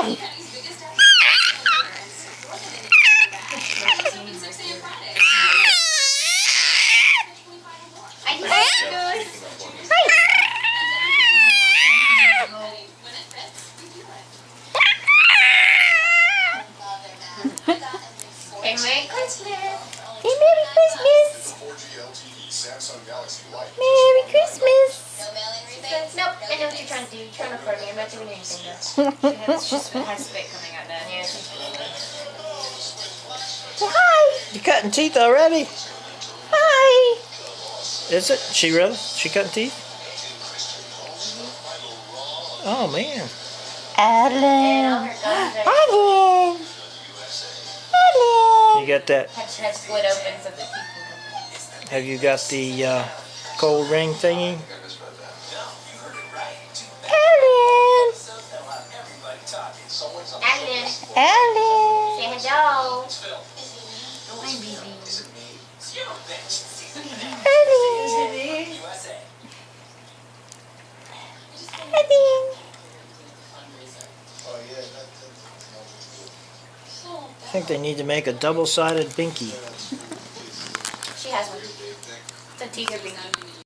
Ellen! Hey, Merry Christmas! Hey, Merry Christmas! Merry Christmas! Nope, I know what you're trying to do. You're trying to flirt me. I'm not doing anything though. She has spit coming out now. Yeah, she's Say hi! You cutting teeth already? Hi! Is it? She really? She cutting teeth? Oh man. Ellen! Ellen! You got that? Had split open so that teeth can come. Have you got the cold ring thingy? Ellen! Alan, Ellen! say hello. Hi, Ellen! Ellen! I think they need to make a double-sided binky. She has one. It's a teaser binky.